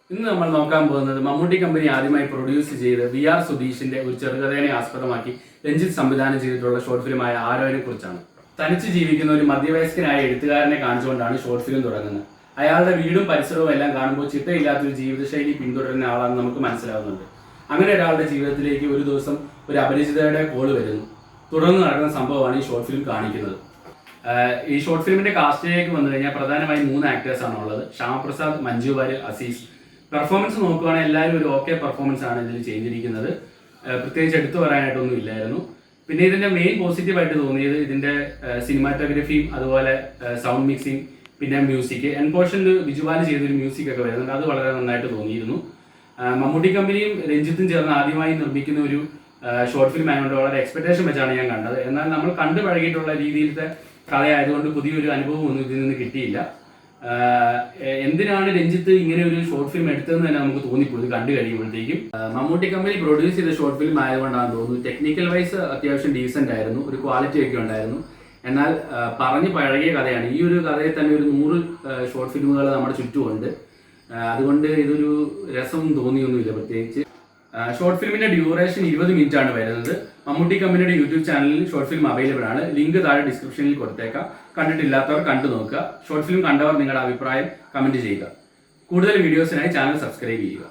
ഇന്ന് നമ്മൾ നോക്കാൻ പോകുന്നത് മമ്മൂട്ടി കമ്പനി ആദ്യമായി പ്രൊഡ്യൂസ് ചെയ്ത് VR സുധീഷിന്റെ ഒരു ചെറുകഥയെ ആസ്പദമാക്കി രഞ്ജിത്ത് സംവിധാനം ചെയ്തിട്ടുള്ള ഷോർട്ട് ഫിലിമായ ആരോയെ കുറിച്ചാണ്. തനിച്ച് ജീവിക്കുന്ന ഒരു മധ്യവയസ്കനായ എഴുത്തുകാരനെ കാണിച്ചുകൊണ്ടാണ് ഷോർട്ട് ഫിലിം തുടങ്ങുന്നത്. അയാളുടെ വീടും പരിസരവും എല്ലാം കാണുമ്പോൾ ചിട്ടയില്ലാത്തൊരു ജീവിതശൈലി പിന്തുടരുന്ന ആളാണെന്ന് നമുക്ക് മനസ്സിലാവുന്നുണ്ട്. അങ്ങനെ ഒരാളുടെ ജീവിതത്തിലേക്ക് ഒരു ദിവസം ഒരു അപരിചിതയുടെ കോള് വരുന്നു. തുടർന്ന് നടക്കുന്ന സംഭവമാണ് ഈ ഷോർട്ട് ഫിലിം കാണിക്കുന്നത്. ഈ ഷോർട്ട് ഫിലിമിന്റെ കാസ്റ്റിലേക്ക് വന്നു കഴിഞ്ഞാൽ പ്രധാനമായും 3 ആക്ടേഴ്സാണ് ഉള്ളത്: ശ്യാമപ്രസാദ്, മഞ്ജു വാര്യർ, അസീസ്. പെർഫോമൻസ് നോക്കുകയാണെങ്കിൽ എല്ലാവരും ഒരു ഓക്കെ പെർഫോമൻസ് ആണ് ഇതിൽ ചെയ്തിരിക്കുന്നത്. പ്രത്യേകിച്ച് എടുത്തു പറയാനായിട്ടൊന്നും ഇല്ലായിരുന്നു. പിന്നെ ഇതിന്റെ മെയിൻ പോസിറ്റീവായിട്ട് തോന്നിയത് ഇതിന്റെ സിനിമാറ്റോഗ്രഫിയും അതുപോലെ സൗണ്ട് മിക്സിങ്, പിന്നെ മ്യൂസിക്. എൻ പോർഷനിൽ വിജുവാല് ചെയ്തൊരു മ്യൂസിക് ഒക്കെ വരുന്നുണ്ട്. അത് വളരെ നന്നായിട്ട് തോന്നിയിരുന്നു. മമ്മൂട്ടി കമ്പനിയും രഞ്ജിത്തും ചേർന്ന് ആദ്യമായി നിർമ്മിക്കുന്ന ഒരു ഷോർട്ട് ഫിലിം ആയതുകൊണ്ട് വളരെ എക്സ്പെക്ടേഷൻ വെച്ചാണ് ഞാൻ കണ്ടത്. എന്നാൽ നമ്മൾ കണ്ടു പഴകിയിട്ടുള്ള രീതിയിലത്തെ കഥയായതുകൊണ്ട് പുതിയൊരു അനുഭവമൊന്നും ഇതിൽ നിന്ന് കിട്ടിയില്ല. എന്തിനാണ് രഞ്ജിത്ത് ഇങ്ങനെ ഒരു ഷോർട്ട് ഫിലിം എടുത്തതെന്ന് തന്നെ നമുക്ക് തോന്നിപ്പോയി കണ്ടു കഴിയുമ്പോഴത്തേക്കും. മമ്മൂട്ടി കമ്പനി പ്രൊഡ്യൂസ് ചെയ്ത ഷോർട്ട് ഫിലിം ആയതുകൊണ്ടാണ് തോന്നുന്നു. ടെക്നിക്കൽ വൈസ് അത്യാവശ്യം ഡീസന്റ് ആയിരുന്നു, ഒരു ക്വാളിറ്റി ഒക്കെ ഉണ്ടായിരുന്നു. എന്നാൽ പറഞ്ഞ് പഴകിയ കഥയാണ്. ഈ ഒരു കഥയിൽ തന്നെ ഒരു 100 ഷോർട്ട് ഫിലിമുകൾ നമ്മുടെ ചുറ്റുമുണ്ട്. അതുകൊണ്ട് ഇതൊരു രസം തോന്നിയൊന്നുമില്ല പ്രത്യേകിച്ച്. ഷോർട്ട് ഫിലിമിന്റെ ഡ്യൂറേഷൻ 20 മിനിറ്റ് ആണ് വരുന്നത്. മമ്മൂട്ടി കമ്പനിയുടെ യൂട്യൂബ് ചാനലിൽ ഷോർട്ട് ഫിലിം അവൈലബിൾ ആണ്. ലിങ്ക് താഴെ ഡിസ്ക്രിപ്ഷനിൽ കൊടുത്തേക്കാം. കണ്ടിട്ടില്ലാത്തവർ കണ്ടു നോക്കുക. ഷോർട്ട് ഫിലിം കണ്ടവർ നിങ്ങളുടെ അഭിപ്രായം കമന്റ് ചെയ്യുക. കൂടുതൽ വീഡിയോസിനായി ചാനൽ സബ്സ്ക്രൈബ് ചെയ്യുക.